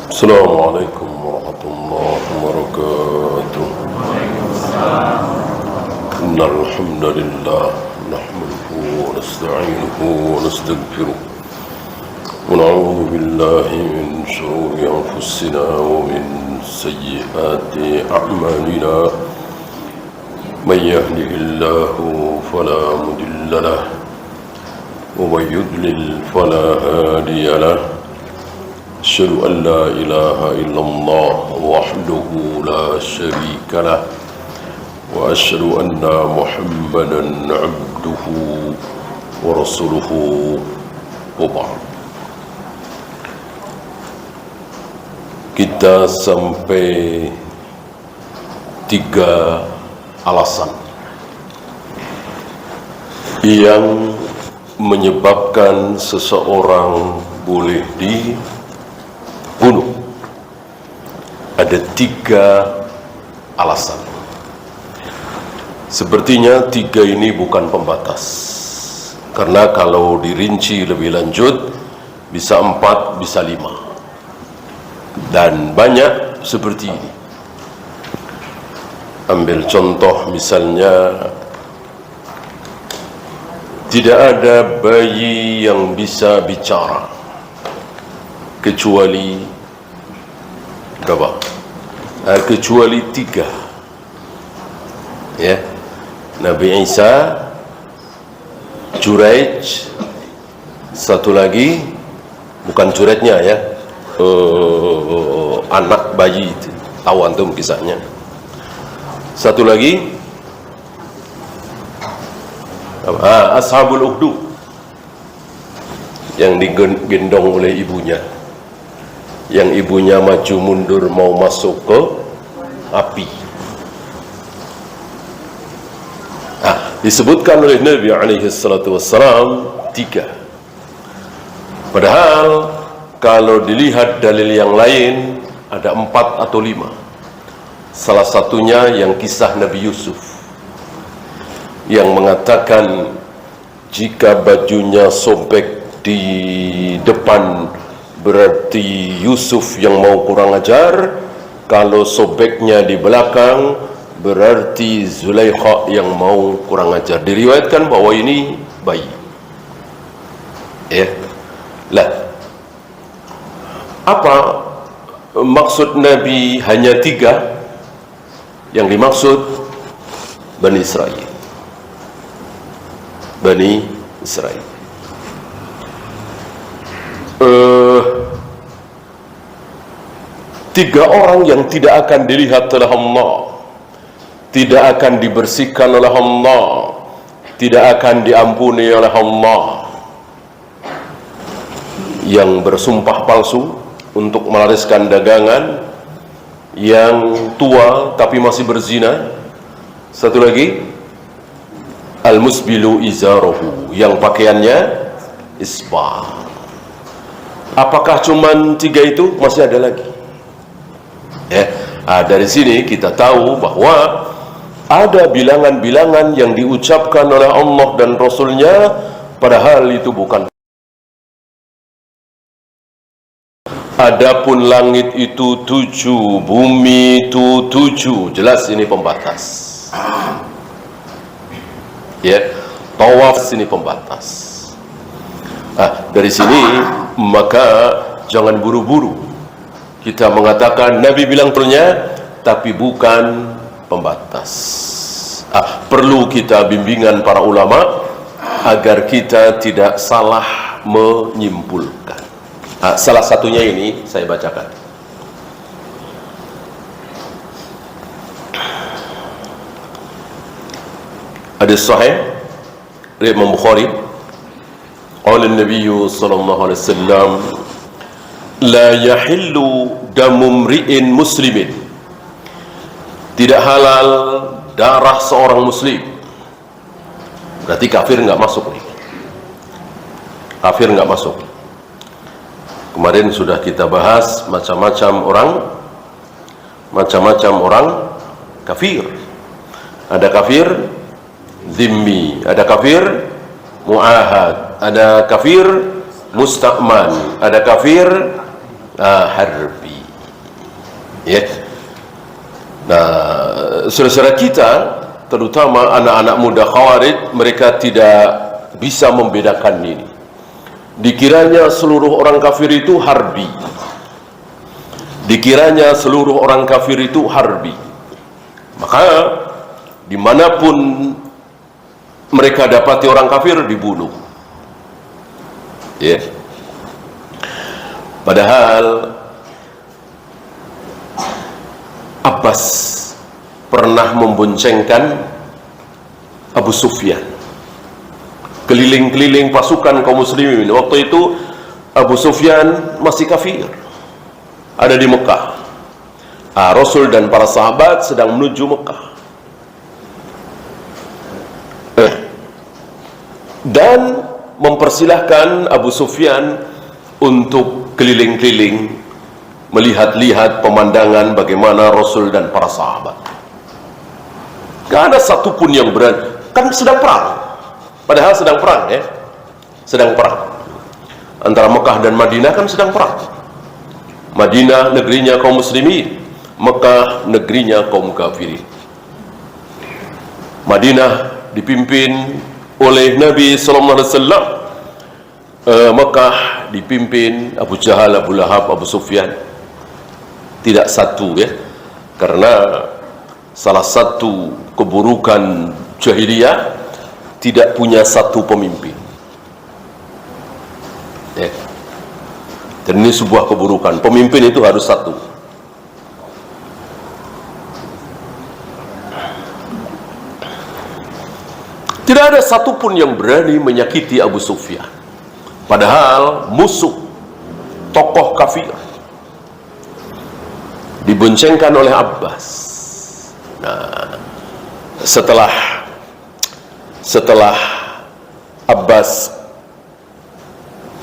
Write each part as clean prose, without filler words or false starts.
السلام عليكم ورحمة الله وبركاته. إن الحمد لله نحمده ونستعينه ونستغفره ونعوذ بالله من شرور أنفسنا ومن سيئات أعمالنا. من يهده الله فلا مضل له ومن يضلل فلا هادي له. أشهد أن لا إله إلا الله وحده لا شريك له وأشهد أن محمدا عبده ورسوله وبعد. Kita sampai 3 alasan yang menyebabkan seseorang boleh dibunuh. Ada 3 alasan. Sepertinya 3 ini bukan pembatas, karena kalau dirinci lebih lanjut bisa 4, bisa 5, dan banyak seperti ini. Ambil contoh misalnya, tidak ada bayi yang bisa bicara kecuali berapa? Kecuali 3. Ya, Nabi Isa, Juraij, satu lagi bukan Juraijnya ya, anak bayi itu, tahu antum kisahnya. Satu lagi Ashabul Ukhdud yang digendong oleh ibunya, yang ibunya maju mundur mau masuk ke api. Disebutkan oleh Nabi SAW 3. Padahal kalau dilihat dalil yang lain ada 4 atau 5. Salah satunya yang kisah Nabi Yusuf yang mengatakan jika bajunya sobek di depan berarti Yusuf yang mau kurang ajar, kalau sobeknya di belakang berarti Zulaikha yang mau kurang ajar. Diriwayatkan bahwa ini bayi. Apa maksud Nabi hanya 3? Yang dimaksud Bani Israel. Bani Israel. 3 orang yang tidak akan dilihat oleh Allah, tidak akan dibersihkan oleh Allah, tidak akan diampuni oleh Allah. Yang bersumpah palsu untuk melariskan dagangan, yang tua tapi masih berzina. Satu lagi, al-musbilu izarohu, yang pakaiannya isbal. Apakah cuman 3 itu? Masih ada lagi. Dari sini kita tahu bahwa ada bilangan-bilangan yang diucapkan oleh Allah dan Rasulnya, padahal itu bukan. Adapun langit itu 7, bumi itu 7, jelas ini pembatas. Tawaf ini pembatas. Dari sini maka jangan buru-buru kita mengatakan Nabi bilang ternyata, tapi bukan pembatas. Perlu kita bimbingan para ulama agar kita tidak salah menyimpulkan. Salah satunya ini saya bacakan. Hadis sahih riwayat Imam Bukhari, qala an-nabiy sallallahu alaihi wasallam, la yahillu damu mri'in muslimin, tidak halal darah seorang muslim. Berarti kafir nggak masuk nih. Kafir nggak masuk. Kemarin sudah kita bahas macam-macam orang kafir. Ada kafir zimmi, ada kafir muahad, ada kafir musta'man, ada kafir harbi. Ya. Nah, saudara-saudara kita, terutama anak-anak muda Khawarij, mereka tidak bisa membedakan ini. Dikiranya seluruh orang kafir itu harbi. Dikiranya seluruh orang kafir itu harbi. Maka dimanapun mereka dapati orang kafir, dibunuh. Ya. Padahal Abbas pernah memboncengkan Abu Sufyan keliling-keliling pasukan kaum muslimin. Waktu itu Abu Sufyan masih kafir, ada di Mekah. Rasul dan para sahabat sedang menuju Mekah, dan mempersilahkan Abu Sufyan untuk keliling-keliling melihat-lihat pemandangan bagaimana Rasul dan para sahabat. Gak ada satupun yang berani, kan sedang perang, padahal sedang perang, ya, sedang perang antara Mekah dan Madinah, kan sedang perang. Madinah negerinya kaum muslimin, Mekah negerinya kaum kafirin. Madinah dipimpin oleh Nabi sallallahu alaihi wasallam, Mekah dipimpin Abu Jahal, Abu Lahab, Abu Sufyan. Tidak satu, ya, karena salah satu keburukan jahiliyah tidak punya satu pemimpin, ya. Dan ini sebuah keburukan. Pemimpin itu harus satu. Tidak ada satupun yang berani menyakiti Abu Sufyan, padahal musuh, tokoh kafir, diboncengkan oleh Abbas. Nah, setelah Abbas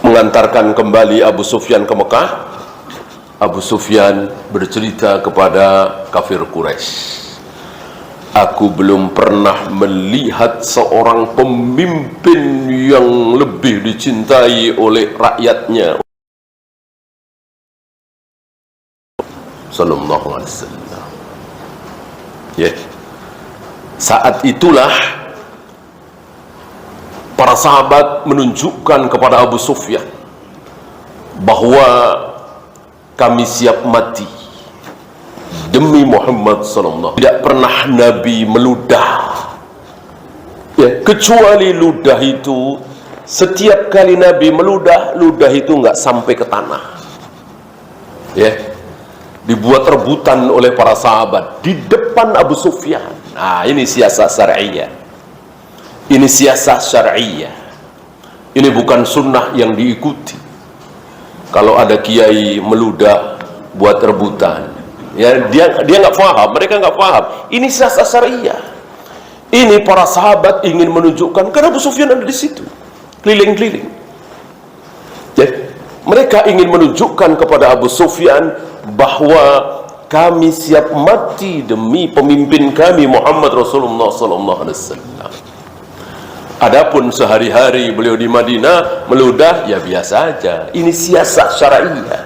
mengantarkan kembali Abu Sufyan ke Mekah, Abu Sufyan bercerita kepada kafir Quraisy, "Aku belum pernah melihat seorang pemimpin yang lebih dicintai oleh rakyatnya." Sallallahu alaihi wasallam. Ya. Saat itulah para sahabat menunjukkan kepada Abu Sufyan bahwa kami siap mati demi Muhammad sallallahu. Tidak pernah Nabi meludah, ya, kecuali ludah itu, setiap kali Nabi meludah, ludah itu nggak sampai ke tanah, ya. Dibuat rebutan oleh para sahabat di depan Abu Sufyan. Nah, ini siasat syariah. Ini siasat syariah. Ini bukan sunnah yang diikuti. Kalau ada kiai meludah buat rebutan, ya, dia nggak paham, mereka nggak paham. Ini siasat syariah. Ini para sahabat ingin menunjukkan, karena Abu Sufyan ada di situ, keliling-keliling. Ya, mereka ingin menunjukkan kepada Abu Sufyan bahwa kami siap mati demi pemimpin kami Muhammad Rasulullah sallallahu alaihi wasallam. Adapun sehari-hari beliau di Madinah meludah, ya biasa aja. Ini siasat syariah.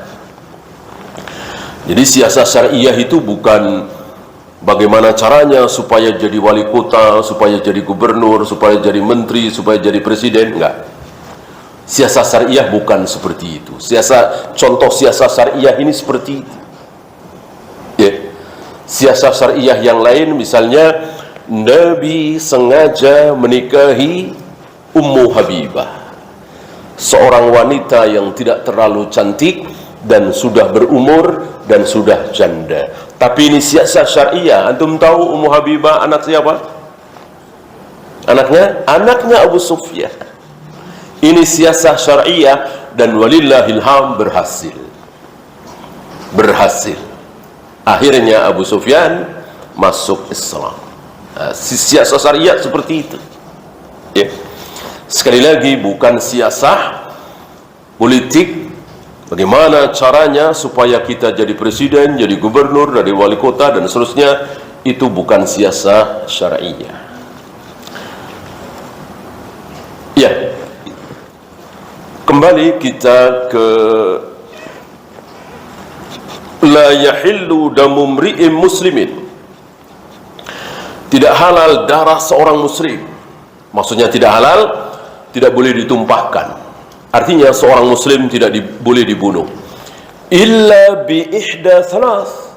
Jadi siasat syariah itu bukan bagaimana caranya supaya jadi wali kota, supaya jadi gubernur, supaya jadi menteri, supaya jadi presiden, enggak. Siasat syariah bukan seperti itu. Contoh siasat syariah ini seperti itu, ya. Siasat syariah yang lain, misalnya Nabi sengaja menikahi Ummu Habibah, seorang wanita yang tidak terlalu cantik dan sudah berumur dan sudah janda. Tapi ini siasat syariah. Antum tahu Ummu Habibah anak siapa? Anaknya Abu Sufyan. Ini siasat syariah, dan walillahilham berhasil. Akhirnya Abu Sufyan masuk Islam. Siasat syariah seperti itu, ya. Sekali lagi, bukan siasat politik. Bagaimana caranya supaya kita jadi presiden, jadi gubernur, jadi wali kota, dan seterusnya. Itu bukan siasat syariah. Ya. Kembali kita ke La yahillu damu mri'in muslimin. Tidak halal darah seorang muslim. Maksudnya tidak halal, tidak boleh ditumpahkan. Artinya seorang muslim tidak boleh dibunuh. Illa bi ihda salas,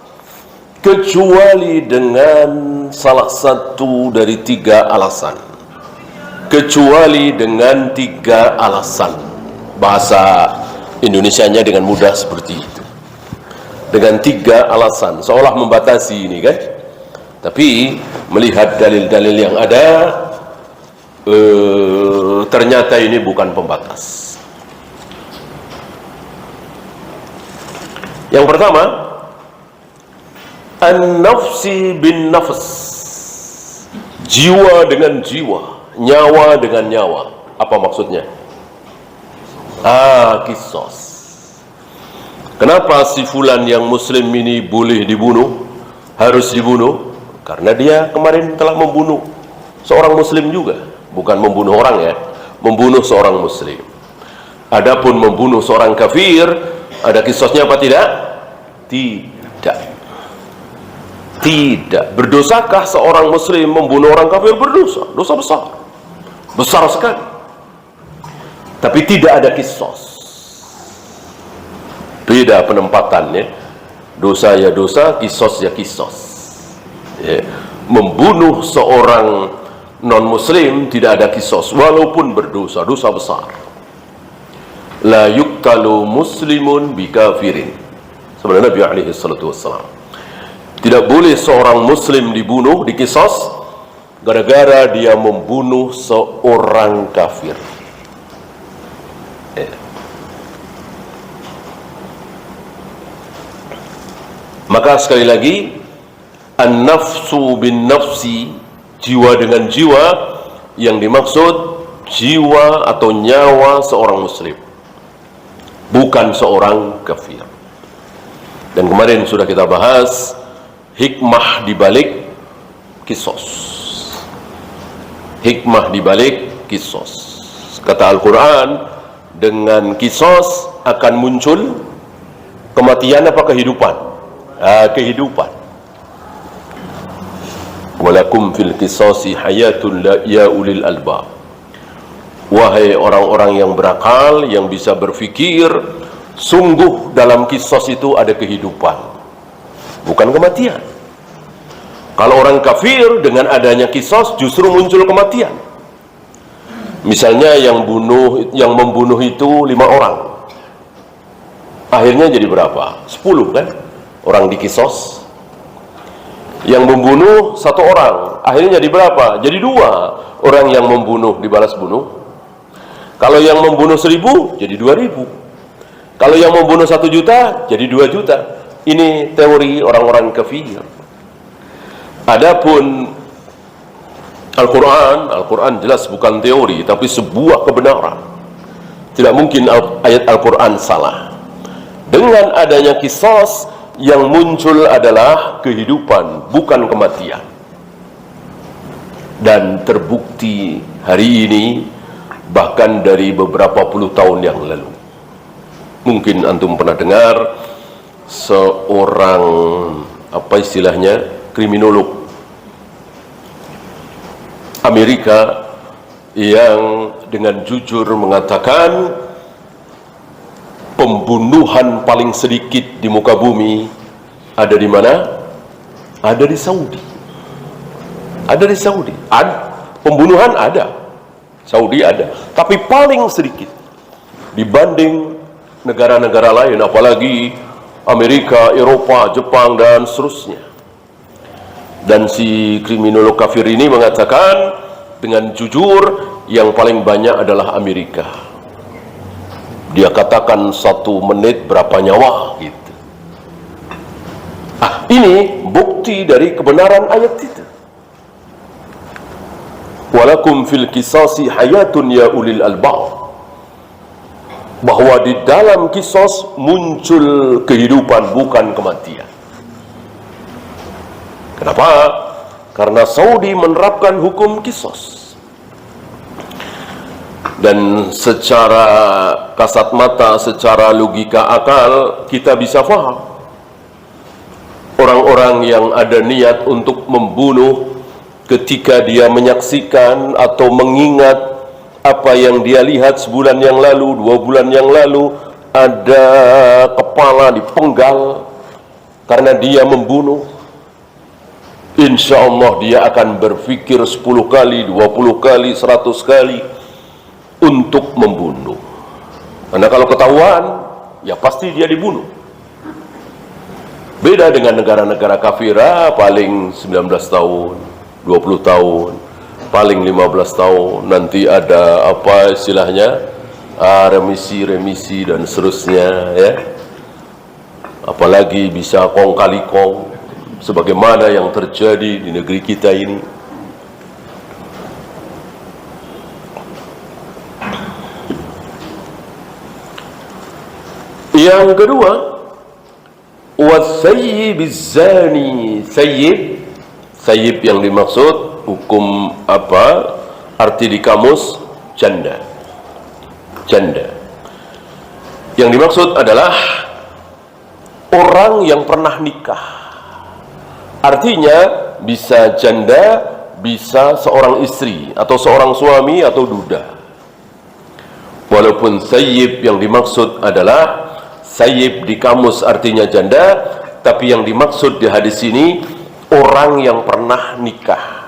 kecuali dengan salah satu dari 3 alasan. Kecuali dengan 3 alasan. Bahasa Indonesianya dengan mudah seperti itu. Dengan 3 alasan, seolah membatasi ini kan. Tapi melihat dalil-dalil yang ada, ternyata ini bukan pembatas. Yang pertama, an-nafsi bin nafs, jiwa dengan jiwa, nyawa dengan nyawa. Apa maksudnya? Qisas. Kenapa si fulan yang muslim ini boleh dibunuh, harus dibunuh? Karena dia kemarin telah membunuh seorang muslim juga. Bukan membunuh orang ya, membunuh seorang muslim. Adapun membunuh seorang kafir, ada qisasnya apa tidak? Tidak. Tidak. Berdosakah seorang muslim membunuh orang kafir? Berdosa. Dosa besar. Besar sekali. Tapi tidak ada qisas. Beda penempatannya. Dosa ya dosa, qisas ya qisas. Ya. Membunuh seorang non-muslim tidak ada qisas, walaupun berdosa, dosa besar. La yuktalu muslimun bikafirin. Sebenarnya Nabi alaihi salatu wassalam, tidak boleh seorang muslim dibunuh, diqisas gara-gara dia membunuh seorang kafir. Maka sekali lagi, an-nafsu bin nafsi, jiwa dengan jiwa, yang dimaksud jiwa atau nyawa seorang muslim, bukan seorang kafir. Dan kemarin sudah kita bahas hikmah dibalik qisas. Hikmah dibalik qisas. Kata Al-Quran, dengan qisas akan muncul kematian apa kehidupan? Kehidupan. Walakum fil qisasi hayatun ya ulil albab. Wahai orang-orang yang berakal, yang bisa berfikir, sungguh dalam qisas itu ada kehidupan, bukan kematian. Kalau orang kafir, dengan adanya qisas justru muncul kematian. Misalnya yang membunuh itu 5 orang, akhirnya jadi berapa? 10 kan? Orang diqisas. Yang membunuh 1 orang, akhirnya jadi berapa? Jadi 2 orang yang membunuh dibalas bunuh. Kalau yang membunuh 1000 jadi 2000. Kalau yang membunuh 1 juta jadi 2 juta. Ini teori orang-orang kafir. Adapun Al-Quran jelas bukan teori, tapi sebuah kebenaran. Tidak mungkin ayat Al-Quran salah. Dengan adanya qisas, yang muncul adalah kehidupan, bukan kematian. Dan terbukti hari ini, bahkan dari beberapa puluh tahun yang lalu. Mungkin antum pernah dengar seorang, apa istilahnya, kriminolog Amerika yang dengan jujur mengatakan pembunuhan paling sedikit di muka bumi ada di mana? Ada di Saudi. Ada di Saudi. Pembunuhan ada. Saudi ada. Tapi paling sedikit dibanding negara-negara lain, apalagi Amerika, Eropa, Jepang, dan seterusnya. Dan si kriminolog kafir ini mengatakan dengan jujur, yang paling banyak adalah Amerika. Dia katakan 1 menit berapa nyawa gitu. Ini bukti dari kebenaran ayat itu. Walakum fil qisasi hayatun ya ulil albab. Bahwa di dalam qisas muncul kehidupan, bukan kematian. Kenapa? Karena Saudi menerapkan hukum qisas. Dan secara kasat mata, secara logika akal, kita bisa faham orang-orang yang ada niat untuk membunuh ketika dia menyaksikan atau mengingat apa yang dia lihat sebulan yang lalu, 2 bulan yang lalu, ada kepala dipenggal karena dia membunuh, insya Allah dia akan berpikir 10 kali, 20 kali, 100 kali untuk membunuh. Karena kalau ketahuan, ya pasti dia dibunuh. Beda dengan negara-negara kafir, paling 19 tahun, 20 tahun, paling 15 tahun, nanti ada apa istilahnya, remisi dan seterusnya, ya. Apalagi bisa kong kali kong, sebagaimana yang terjadi di negeri kita ini. Yang kedua, wasayyibiz zani. Sayyib yang dimaksud hukum apa? Arti di kamus janda. Yang dimaksud adalah orang yang pernah nikah. Artinya bisa janda, bisa seorang istri atau seorang suami atau duda. Walaupun sayyib yang dimaksud adalah sayyib di kamus artinya janda, tapi yang dimaksud di hadis ini orang yang pernah nikah.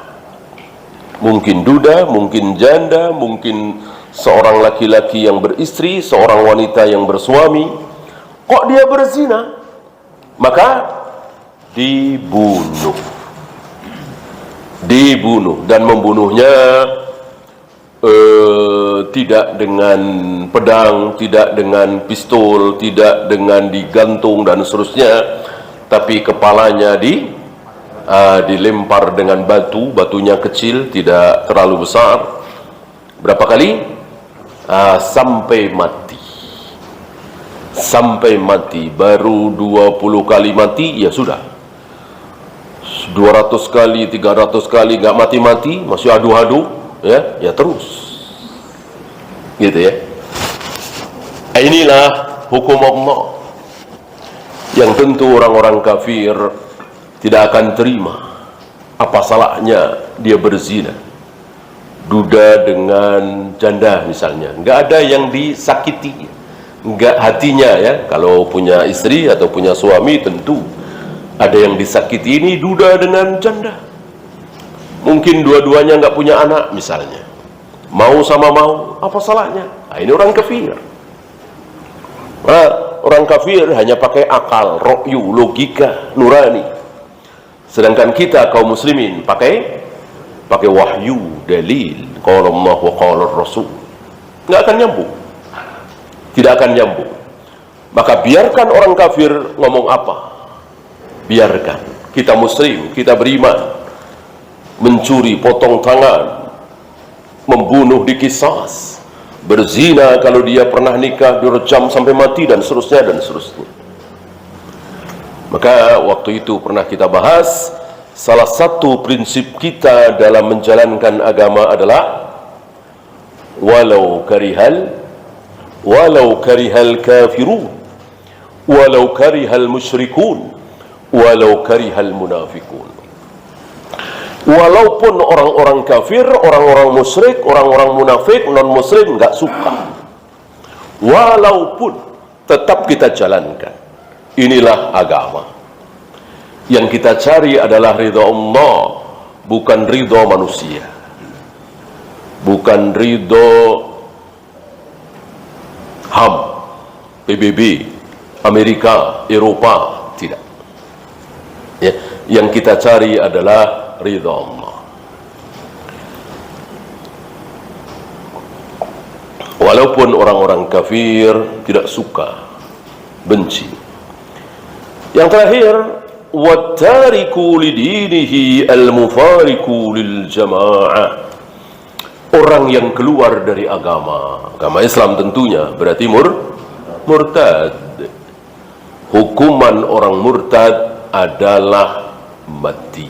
Mungkin duda, mungkin janda, mungkin seorang laki-laki yang beristri, seorang wanita yang bersuami. Kok dia berzina? Maka dibunuh. Dan membunuhnya tidak dengan pedang, tidak dengan pistol, tidak dengan digantung dan seterusnya, tapi kepalanya dilempar dengan batunya kecil, tidak terlalu besar. Berapa kali? Sampai mati. Baru 20 kali mati, ya sudah. 200 kali, 300 kali nggak mati-mati, masih adu-adu, ya terus. Gitu ya. Inilah hukum Allah yang tentu orang-orang kafir tidak akan terima. Apa salahnya dia berzina? Duda dengan janda misalnya, nggak ada yang disakiti, nggak hatinya, ya. Kalau punya istri atau punya suami tentu ada yang disakiti. Ini duda dengan janda, mungkin dua-duanya nggak punya anak misalnya, mau sama mau, apa salahnya? Nah, ini orang kafir. Orang kafir hanya pakai akal, rokyu, logika, nurani. Sedangkan kita kaum muslimin pakai wahyu, dalil, qala Allah wa qala Rasul. Nggak akan nyambung. Tidak akan nyambung. Maka biarkan orang kafir ngomong apa. Biarkan. Kita muslim, kita beriman. Mencuri, potong tangan, membunuh dikisas, berzina kalau dia pernah nikah direjam sampai mati dan seterusnya. Maka waktu itu pernah kita bahas, salah satu prinsip kita dalam menjalankan agama adalah walau karihal kafirun, walau karihal musyrikun, walau karihal munafikun. Walaupun orang-orang kafir, orang-orang musyrik, orang-orang munafik, non-muslim nggak suka, walaupun tetap kita jalankan. Inilah agama. Yang kita cari adalah ridha Allah, bukan ridha manusia, bukan ridha HAM, PBB, Amerika, Eropa, tidak. Ya, yang kita cari adalah ridha Allah. Walaupun orang-orang kafir tidak suka, benci. Yang terakhir, wattariku lidinihi al-mufariku lil jamaah. Orang yang keluar dari agama Islam tentunya, berarti murtad. Hukuman orang murtad adalah mati.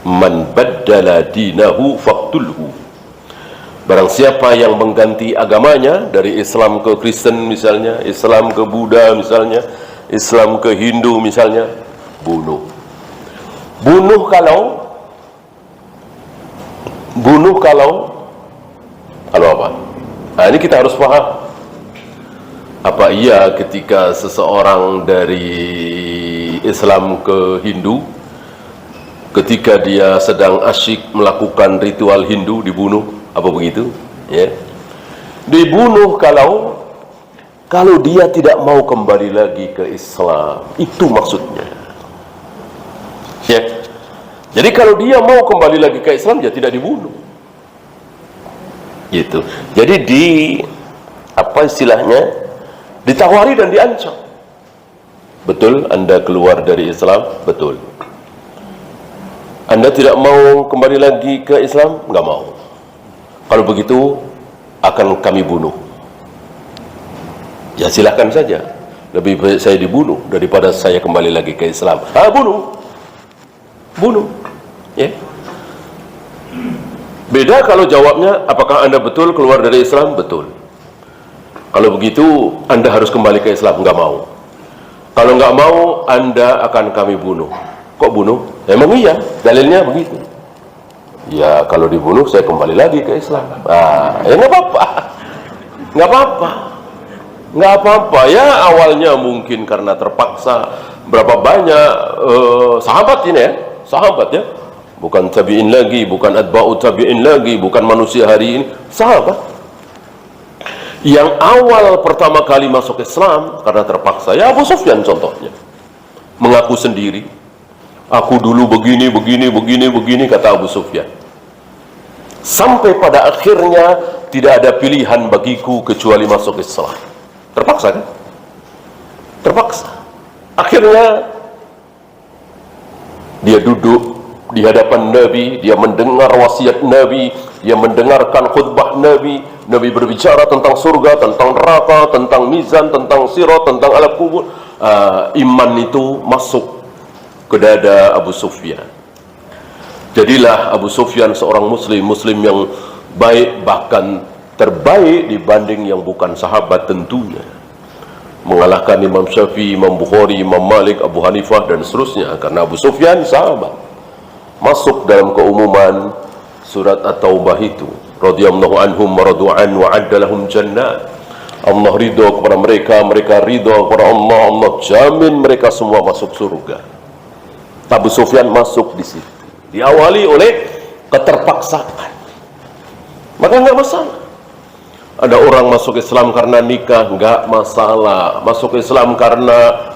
Man baddala dinahu faqtulhu. Barang siapa yang mengganti agamanya dari Islam ke Kristen misalnya, Islam ke Buddha misalnya, Islam ke Hindu misalnya, bunuh. Bunuh kalau apa? Nah, ini kita harus paham. Apa iya ketika seseorang dari Islam ke Hindu, ketika dia sedang asyik melakukan ritual Hindu, dibunuh? Apa begitu? Ya. Dibunuh kalau dia tidak mau kembali lagi ke Islam. Itu maksudnya. Ya. Jadi kalau dia mau kembali lagi ke Islam, dia tidak dibunuh. Gitu. Jadi apa istilahnya? Ditawari dan diancam. Betul Anda keluar dari Islam? Betul. Anda tidak mau kembali lagi ke Islam? Enggak mau. Kalau begitu akan kami bunuh. Ya silakan saja. Lebih baik saya dibunuh daripada saya kembali lagi ke Islam. Bunuh. Ya. Beda kalau jawabnya, apakah Anda betul keluar dari Islam? Betul. Kalau begitu Anda harus kembali ke Islam. Enggak mau. Kalau enggak mau, Anda akan kami bunuh. Kok bunuh? Emang iya, dalilnya begitu. Ya kalau dibunuh saya kembali lagi ke Islam. Ya enggak apa-apa. Enggak apa-apa. Ya awalnya mungkin karena terpaksa. Berapa banyak sahabat ini ya, sahabat ya, bukan tabi'in lagi, bukan atba'u tabi'in lagi, bukan manusia hari ini, sahabat yang awal pertama kali masuk Islam karena terpaksa. Ya Abu Sufyan contohnya, mengaku sendiri, aku dulu begini, kata Abu Sufyan. Sampai pada akhirnya tidak ada pilihan bagiku kecuali masuk Islam. Terpaksa kan? Terpaksa. Akhirnya dia duduk di hadapan Nabi, dia mendengar wasiat Nabi, dia mendengarkan khutbah Nabi. Nabi berbicara tentang surga, tentang neraka, tentang mizan, tentang sirat, tentang alam kubur. Iman itu masuk ke dada Abu Sufyan. Jadilah Abu Sufyan seorang muslim yang baik, bahkan terbaik dibanding yang bukan sahabat tentunya. Mengalahkan Imam Syafi'i, Imam Bukhari, Imam Malik, Abu Hanifah dan seterusnya. Karena Abu Sufyan sahabat. Masuk dalam keumuman surat At-Taubah itu. Radhiyallahu anhum wa radu'an wa adda lahum jannat. Allah ridha kepada mereka, mereka ridha kepada Allah. Allah jamin mereka semua masuk surga. Abu Sufyan masuk di situ. Diawali oleh keterpaksaan. Maka enggak masalah. Ada orang masuk Islam karena nikah, enggak masalah. Masuk Islam karena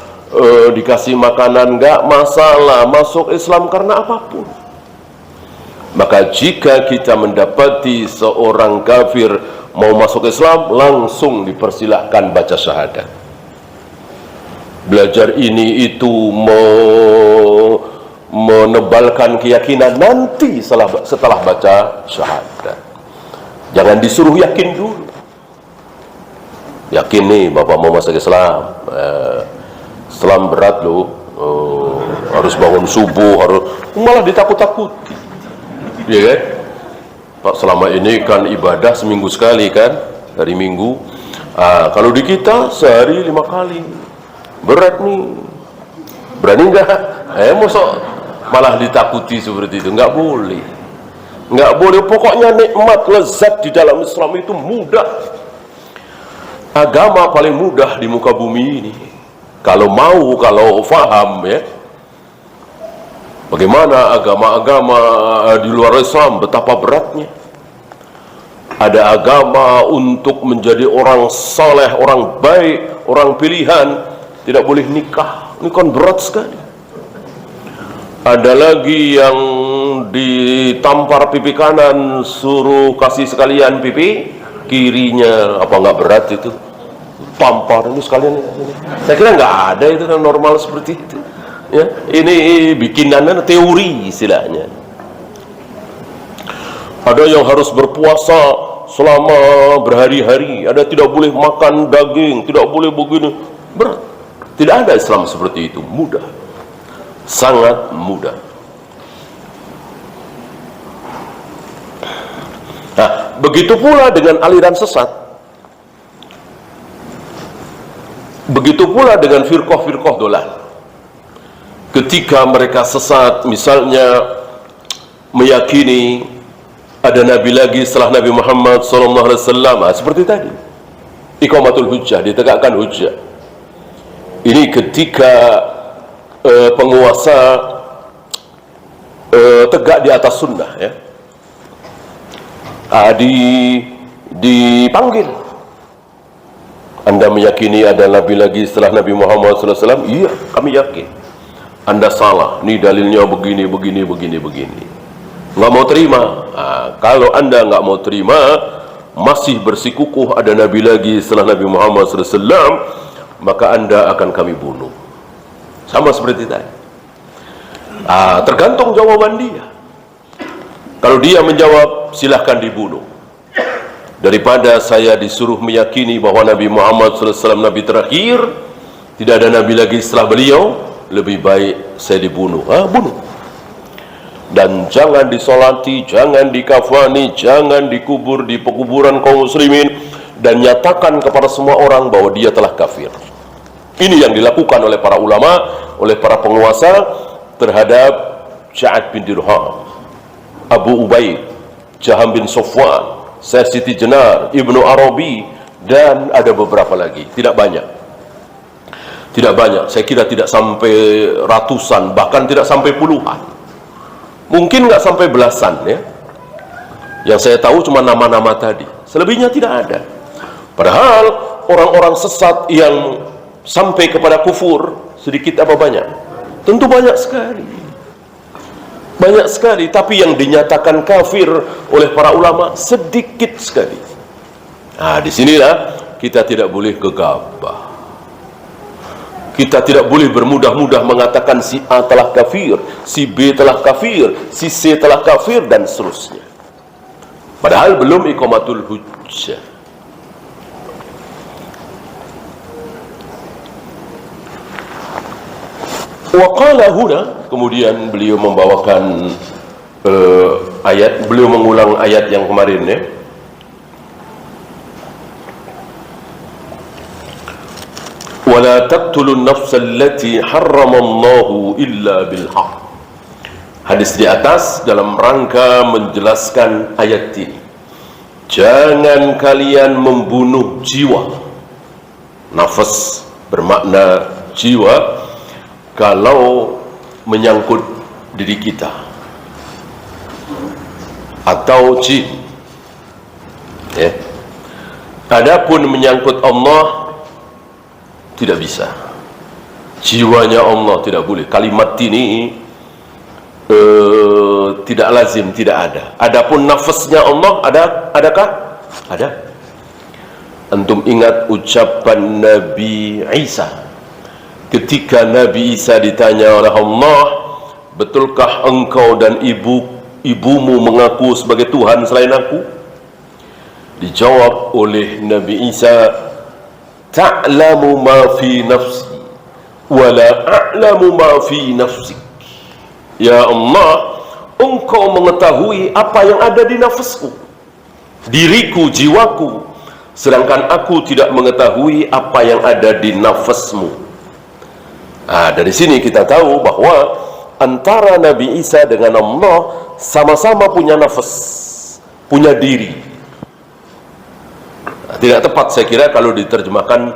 dikasih makanan, enggak masalah. Masuk Islam karena apapun. Maka jika kita mendapati seorang kafir mau masuk Islam, langsung dipersilahkan baca syahadat. Belajar ini itu menebalkan keyakinan nanti setelah baca syahadat. Jangan disuruh yakin dulu. Yakin nih Bapak mau masuk Islam. Islam berat loh. Harus bangun subuh, malah ditakut-takuti. Ya kan? Pak, selama ini kan ibadah seminggu sekali kan, dari minggu. Kalau di kita sehari 5 kali. Berat nih. Berani enggak? Mosok malah ditakuti seperti itu. Enggak boleh. Enggak boleh. Pokoknya nikmat lezat di dalam Islam itu mudah. Agama paling mudah di muka bumi ini. Kalau mau, kalau faham ya. Bagaimana agama-agama di luar Islam, betapa beratnya. Ada agama untuk menjadi orang saleh, orang baik, orang pilihan, tidak boleh nikah. Ini kan berat sekali. Ada lagi yang ditampar pipi kanan, suruh kasih sekalian pipi kirinya. Apa nggak berat itu? Tampar ini sekalian. Saya kira nggak ada itu yang normal seperti itu. Ya, ini bikinan teori istilahnya. Ada yang harus berpuasa selama berhari-hari, ada tidak boleh makan daging, tidak boleh begini. Berat. Tidak ada Islam seperti itu. Mudah, sangat mudah. Nah, begitu pula dengan aliran sesat. Begitu pula dengan firqah-firqah dolal. ketika mereka sesat, misalnya meyakini ada nabi lagi setelah Nabi Muhammad SAW, seperti tadi, iqamatul hujjah, ditegakkan hujjah. Ini ketika penguasa tegak di atas sunnah, ya, dipanggil. Anda meyakini ada nabi lagi setelah Nabi Muhammad SAW? Iya, kami yakin. Anda salah, ini dalilnya begini, begini, begini, begini. Nggak mau terima. Kalau Anda nggak mau terima, masih bersikukuh ada nabi lagi setelah Nabi Muhammad SAW, maka Anda akan kami bunuh. Sama seperti tadi. Tergantung jawaban dia. Kalau dia menjawab, silahkan dibunuh. Daripada saya disuruh meyakini bahwa Nabi Muhammad SAW nabi terakhir, tidak ada nabi lagi setelah beliau, lebih baik saya dibunuh. Bunuh. Dan jangan disolati, jangan dikafani, jangan dikubur di pekuburan kaum muslimin, dan nyatakan kepada semua orang bahwa dia telah kafir. Ini yang dilakukan oleh para ulama, oleh para penguasa terhadap Ja'ad bin Dirham, Abu Ubaid, Jaham bin Sofwan, Syekh Siti Jenar, Ibnu Arabi, dan ada beberapa lagi. Tidak banyak. Tidak banyak. Saya kira tidak sampai ratusan, bahkan tidak sampai puluhan. Mungkin nggak sampai belasan, ya. Yang saya tahu cuma nama-nama tadi. Selebihnya tidak ada. Padahal orang-orang sesat yang sampai kepada kufur sedikit apa banyak? Tentu banyak sekali. Banyak sekali, tapi yang dinyatakan kafir oleh para ulama sedikit sekali. Disinilah kita tidak boleh gegabah. Kita tidak boleh bermudah-mudah mengatakan si A telah kafir, si B telah kafir, si C telah kafir, dan seterusnya. Padahal belum iqamatul hujjah. Wa qala huna, kemudian beliau membawakan ayat, beliau mengulang ayat yang kemarin, ya. وَلَا تَقْتُلُوا النَّفْسَ الَّتِي حَرَّمَ اللَّهُ إِلَّا بِالْحَقِّ. Hadis di atas dalam rangka menjelaskan ayat ini. Jangan kalian membunuh jiwa. Nafas bermakna jiwa kalau menyangkut diri kita atau jin, ya. Adapun menyangkut Allah, tidak bisa. Jiwanya Allah tidak boleh. Kalimat ini tidak lazim, tidak ada. Adapun nafasnya Allah adakah? Ada. Antum ingat ucapan Nabi Isa ketika Nabi Isa ditanya oleh Allah, betulkah engkau dan ibumu mengaku sebagai Tuhan selain aku? Dijawab oleh Nabi Isa, ta'lamu ma fi nafsi wa la a'lamu ma fi nafsik. Ya Allah, engkau mengetahui apa yang ada di nafasku, diriku, jiwaku, sedangkan aku tidak mengetahui apa yang ada di nafasmu. Dari sini kita tahu bahwa antara Nabi Isa dengan Allah sama-sama punya nafas, punya diri. Tidak tepat saya kira kalau diterjemahkan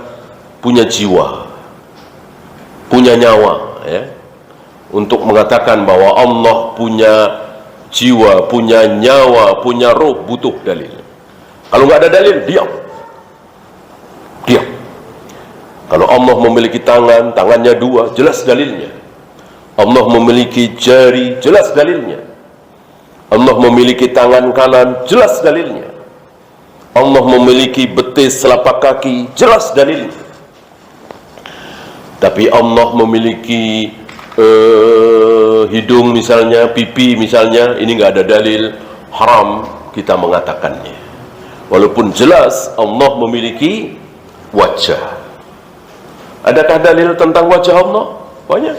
punya jiwa, punya nyawa, ya. Untuk mengatakan bahwa Allah punya jiwa, punya nyawa, punya roh, butuh dalil. Kalau nggak ada dalil, diam. Kalau Allah memiliki tangan, tangannya dua, jelas dalilnya. Allah memiliki jari, jelas dalilnya. Allah memiliki tangan kanan, jelas dalilnya. Allah memiliki betis telapak kaki, jelas dalilnya. Tapi Allah memiliki hidung misalnya, pipi misalnya, ini nggak ada dalil, haram kita mengatakannya. Walaupun jelas Allah memiliki wajah. Adakah dalil tentang wajah Allah? Banyak.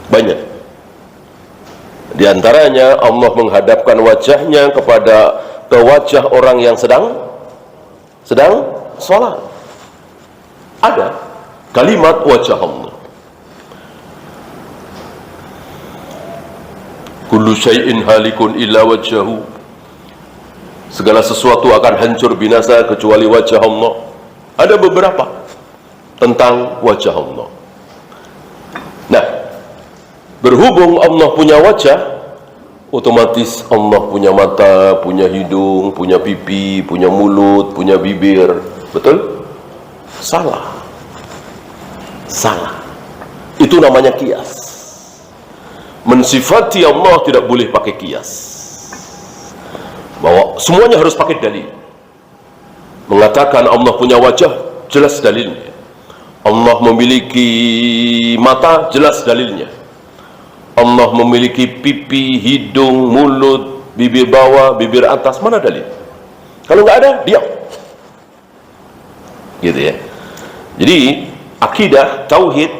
Banyak. Di antaranya Allah menghadapkan wajahnya ke wajah orang yang sedang sholat. Ada kalimat wajah Allah. kullu syai'in halikun illa wajhahu, segala sesuatu akan hancur binasa kecuali wajah Allah. Ada beberapa tentang wajah Allah. Nah, berhubung Allah punya wajah, otomatis Allah punya mata, punya hidung, punya pipi, punya mulut, punya bibir. Betul? Salah. Salah. Itu namanya kias. Mensifati Allah tidak boleh pakai kias. Bahwa semuanya harus pakai dalil. Mengatakan Allah punya wajah, jelas dalilnya. Allah memiliki mata, jelas dalilnya. Allah memiliki pipi, hidung, mulut, bibir bawah, bibir atas, mana dalil? Kalau nggak ada, diam. Gitu ya. Jadi akidah tauhid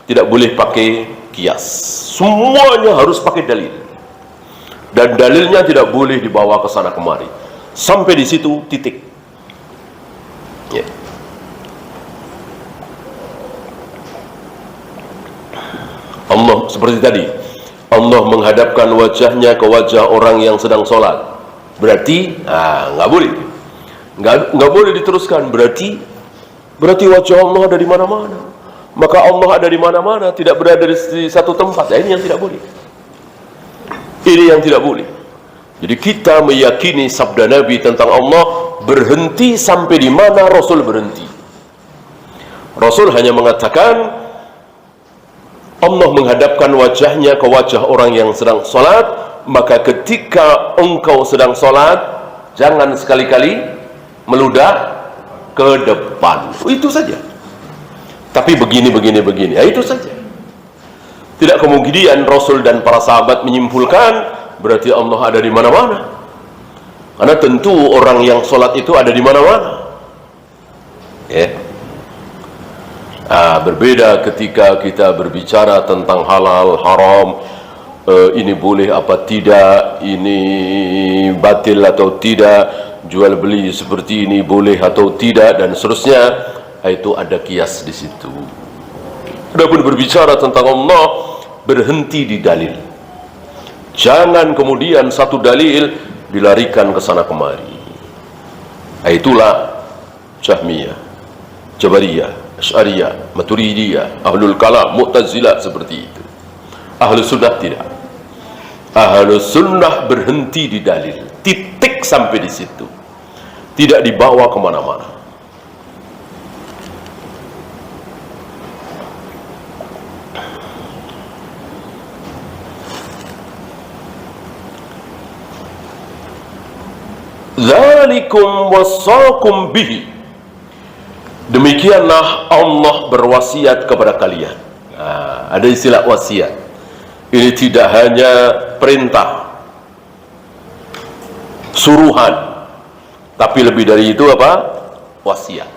tidak boleh pakai kias. Semuanya harus pakai dalil. Dan dalilnya tidak boleh dibawa ke sana kemari. Sampai di situ titik. Ya. Allah seperti tadi, Allah menghadapkan wajahnya ke wajah orang yang sedang sholat. Berarti, nggak boleh, nggak boleh diteruskan. Berarti wajah Allah ada di mana-mana. Maka Allah ada di mana-mana, tidak berada di satu tempat. Ini yang tidak boleh. Ini yang tidak boleh. Jadi kita meyakini sabda Nabi tentang Allah berhenti sampai di mana Rasul berhenti. Rasul hanya mengatakan Allah menghadapkan wajahnya ke wajah orang yang sedang sholat, maka ketika engkau sedang sholat, jangan sekali-kali meludah ke depan. Itu saja. Tapi begini. Ya, itu saja. Tidak kemudian Rasul dan para sahabat menyimpulkan berarti Allah ada di mana-mana. Karena tentu orang yang sholat itu ada di mana-mana. Ya. Berbeda ketika kita berbicara tentang halal, haram, ini boleh apa tidak, ini batil atau tidak, jual beli seperti ini boleh atau tidak, dan seterusnya. Itu ada kias di situ. Adapun berbicara tentang Allah, berhenti di dalil. Jangan kemudian satu dalil dilarikan ke sana kemari. Itulah Jahmiyah, Jabariyah, Asy'ariyah, Maturidiyah, Ahlul Kalam, Mu'tazilah, seperti itu. Ahlus Sunnah tidak. Ahlus Sunnah berhenti di dalil, titik sampai di situ, tidak dibawa kemana-mana. Dzalikum wassakum bihi, demikianlah Allah berwasiat kepada kalian. Ada istilah wasiat. Ini tidak hanya perintah, suruhan, tapi lebih dari itu apa? Wasiat.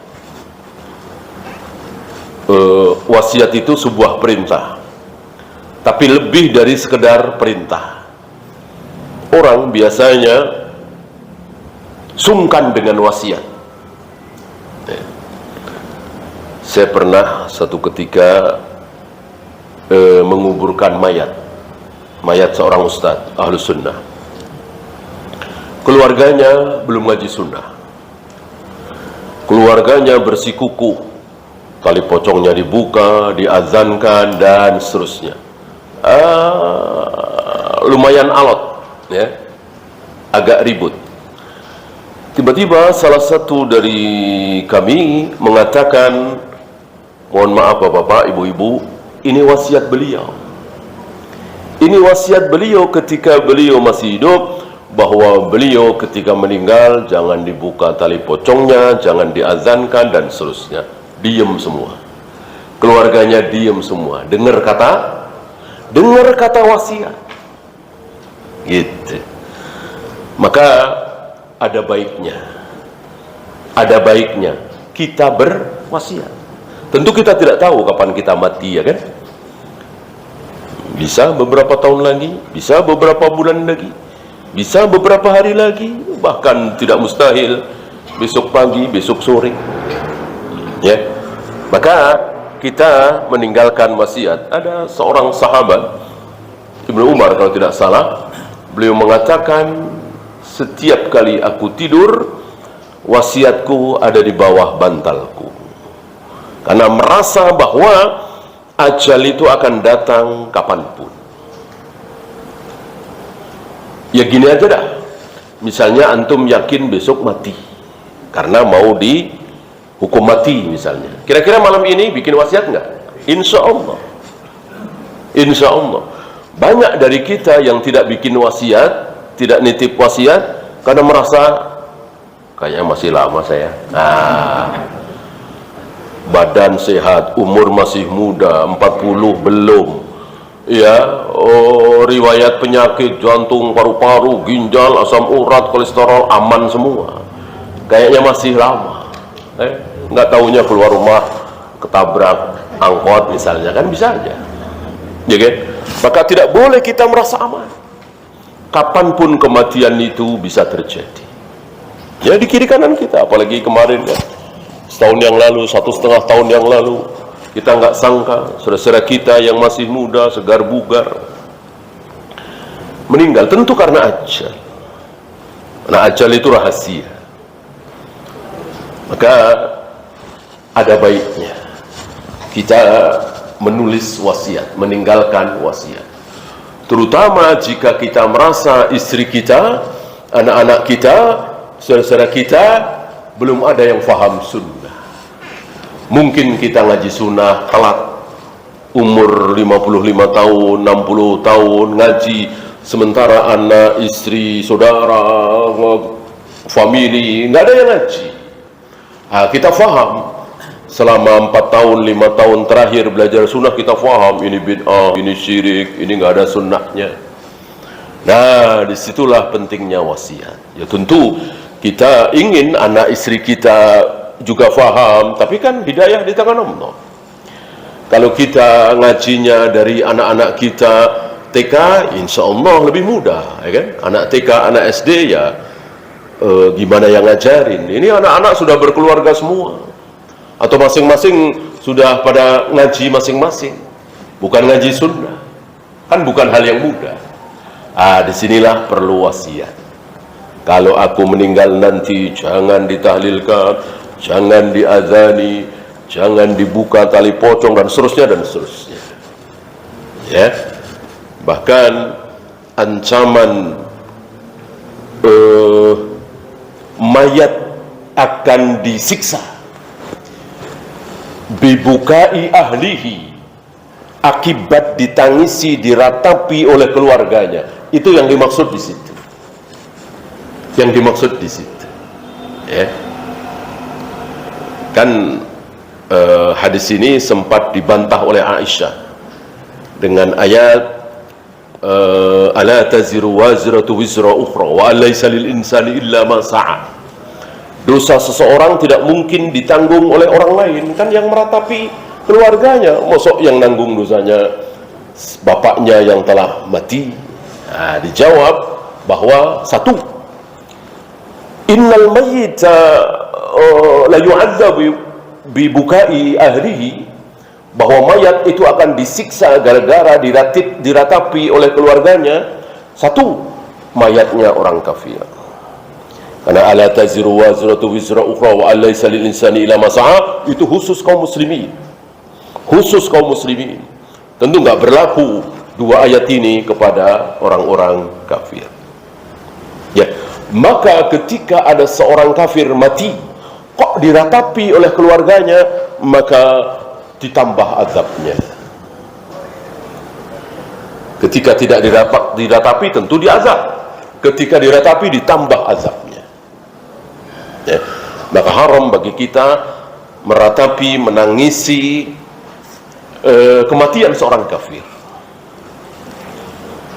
Wasiat itu sebuah perintah, tapi lebih dari sekedar perintah. Orang biasanya sungkan dengan wasiat. Saya pernah satu ketika menguburkan mayat seorang ustadz Ahlus Sunnah. Keluarganya belum ngaji sunnah, keluarganya bersikukuh, tali pocongnya dibuka, diazankan, dan seterusnya. Lumayan alot, ya, agak ribut. Tiba-tiba salah satu dari kami mengatakan, mohon maaf bapak-bapak, ibu-ibu, ini wasiat beliau. Ini wasiat beliau ketika beliau masih hidup, bahwa beliau ketika meninggal jangan dibuka tali pocongnya, jangan diazankan, dan seterusnya. Diam semua. Keluarganya diam semua. Dengar kata wasiat. Gitu. Maka ada baiknya kita berwasiat. Tentu kita tidak tahu kapan kita mati, ya kan? Bisa beberapa tahun lagi, bisa beberapa bulan lagi, bisa beberapa hari lagi, bahkan tidak mustahil besok pagi, besok sore, ya. Maka kita meninggalkan wasiat. Ada seorang sahabat, Ibnu Umar kalau tidak salah, beliau mengatakan, setiap kali aku tidur, wasiatku ada di bawah bantalku, karena merasa bahwa ajal itu akan datang kapanpun. Ya gini aja dah, misalnya antum yakin besok mati karena mau dihukum mati misalnya, kira-kira malam ini bikin wasiat nggak? Insya Allah, insya Allah. Banyak dari kita yang tidak bikin wasiat, tidak nitip wasiat, karena merasa kayaknya masih lama saya. Badan sehat, umur masih muda, 40 belum. Ya, riwayat penyakit jantung, paru-paru, ginjal, asam urat, kolesterol aman semua. Kayaknya masih lama. Nggak taunya keluar rumah ketabrak angkot misalnya, kan bisa aja. Ya kan? Maka tidak boleh kita merasa aman. Kapanpun kematian itu bisa terjadi. Ya di kiri kanan kita, apalagi kemarin ya, setahun yang lalu, 1,5 tahun yang lalu, kita nggak sangka saudara-saudara kita yang masih muda, segar bugar, meninggal tentu karena ajal. Karena ajal itu rahasia. Maka ada baiknya kita menulis wasiat, meninggalkan wasiat. Terutama jika kita merasa istri kita, anak-anak kita, saudara-saudara kita belum ada yang faham sunnah. Mungkin kita ngaji sunnah telat, umur 55 tahun, 60 tahun ngaji, sementara anak, istri, saudara, family nggak ada yang ngaji. Kita faham. Selama 4 tahun, 5 tahun terakhir belajar sunnah, kita faham ini bid'ah, ini syirik, ini nggak ada sunnahnya. Nah, disitulah pentingnya wasiat. Ya tentu kita ingin anak istri kita juga faham, tapi kan hidayah di tangan Allah. Kalau kita ngajinya dari anak-anak kita TK, insya Allah lebih mudah, ya kan? Anak TK, anak SD ya gimana yang ngajarin? Ini anak-anak sudah berkeluarga semua, atau masing-masing sudah pada ngaji masing-masing, bukan ngaji sunnah, kan bukan hal yang mudah. Disinilah perlu wasiat. Kalau aku meninggal nanti, jangan ditahlilkan, jangan diazani, jangan dibuka tali pocong, dan seterusnya dan seterusnya. Ya, bahkan ancaman mayat akan disiksa bibukai ahlihi, akibat ditangisi, diratapi oleh keluarganya. Itu yang dimaksud di situ. Yang dimaksud di situ. Ya. Kan hadis ini sempat dibantah oleh Aisyah dengan ayat ala taziru waziratu wizra ukhra wa alaysa lil insani illa ma sa'a. Dosa seseorang tidak mungkin ditanggung oleh orang lain, kan yang meratapi keluarganya. Mosok yang nanggung dosanya bapaknya yang telah mati? Dijawab bahwa satu, innal mayyita la yu'adzabu bi bukai ahlihi, bahwa mayat itu akan disiksa gara-gara diratapi oleh keluarganya. Satu, mayatnya orang kafir. Karena ala taziru wazratu wizra ukhra wa alaysa lil insani illa ma sa'a, itu khusus kaum muslimin. Khusus kaum muslimin. Tentu enggak berlaku dua ayat ini kepada orang-orang kafir. Ya, maka ketika ada seorang kafir mati, kok diratapi oleh keluarganya, maka ditambah azabnya. Ketika tidak diratapi tentu diazab. Ketika diratapi ditambah azabnya. Ya, maka haram bagi kita meratapi, menangisi kematian seorang kafir.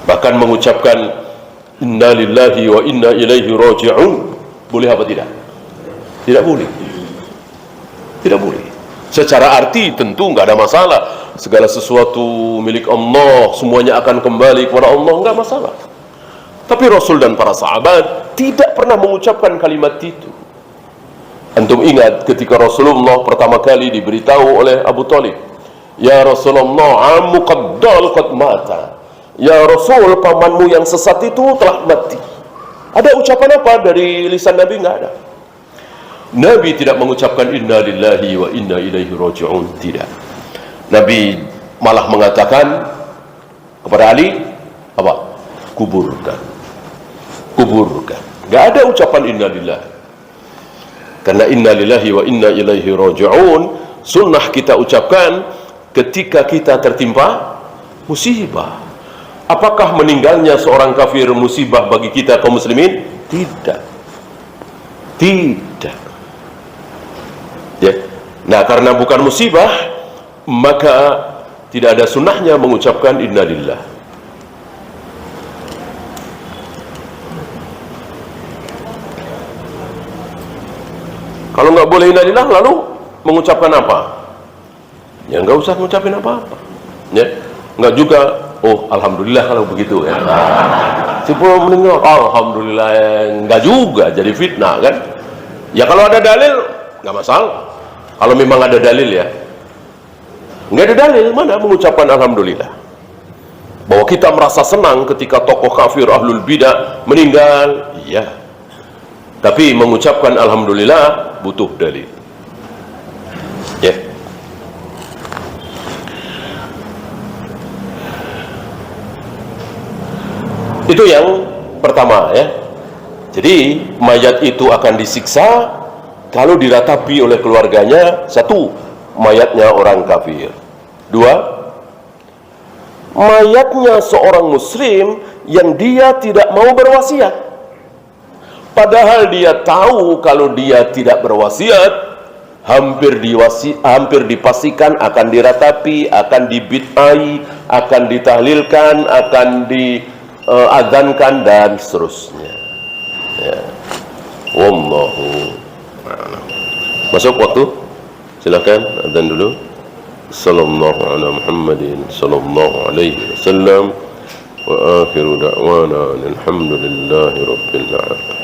Bahkan mengucapkan inna lillahi wa inna ilaihi raji'un, boleh apa tidak? Tidak boleh. Tidak boleh. Secara arti tentu nggak ada masalah. Segala sesuatu milik Allah, semuanya akan kembali kepada Allah, nggak masalah. Tapi Rasul dan para sahabat tidak pernah mengucapkan kalimat itu. Antum ingat ketika Rasulullah pertama kali diberitahu oleh Abu Talib, ya Rasulullah, ammu qad mata, ya Rasul, pamanmu yang sesat itu telah mati. Ada ucapan apa dari lisan Nabi? Nggak ada. Nabi tidak mengucapkan inna lillahi wa inna ilaihi raji'un, tidak. Nabi malah mengatakan kepada Ali, apa? Kuburkan. Kuburkan. Nggak ada ucapan inna lillahi. Karena inna lillahi wa inna ilaihi raji'un sunnah kita ucapkan ketika kita tertimpa musibah. Apakah meninggalnya seorang kafir musibah bagi kita kaum muslimin? Tidak. Tidak. Ya. Nah, karena bukan musibah, maka tidak ada sunnahnya mengucapkan inna lillah. Kalau nggak boleh inna lillah, lalu mengucapkan apa? Ya nggak usah mengucapkan apa-apa. Ya, nggak juga. Oh, alhamdulillah kalau begitu ya. Sebelum meninggal, alhamdulillah, nggak juga jadi fitnah kan? Ya kalau ada dalil nggak masalah. Kalau memang ada dalil ya. Nggak ada dalil, mana mengucapkan alhamdulillah? Bahwa kita merasa senang ketika tokoh kafir ahlul bidah meninggal, iya. Tapi mengucapkan alhamdulillah butuh dalil. Ya. Itu yang pertama ya. Jadi mayat itu akan disiksa kalau diratapi oleh keluarganya. Satu, mayatnya orang kafir. Dua, mayatnya seorang muslim yang dia tidak mau berwasiat. Padahal dia tahu kalau dia tidak berwasiat, hampir dipastikan akan diratapi, akan dibid'ai, akan ditahlilkan, akan diadzankan dan seterusnya. Ya. Wallahu a'lam. Masuk waktu? Silakan adzan dulu. Sallallahu ala Muhammadin sallallahu alaihi wasallam wa akhiru da'wana alhamdulillahi rabbil alamin.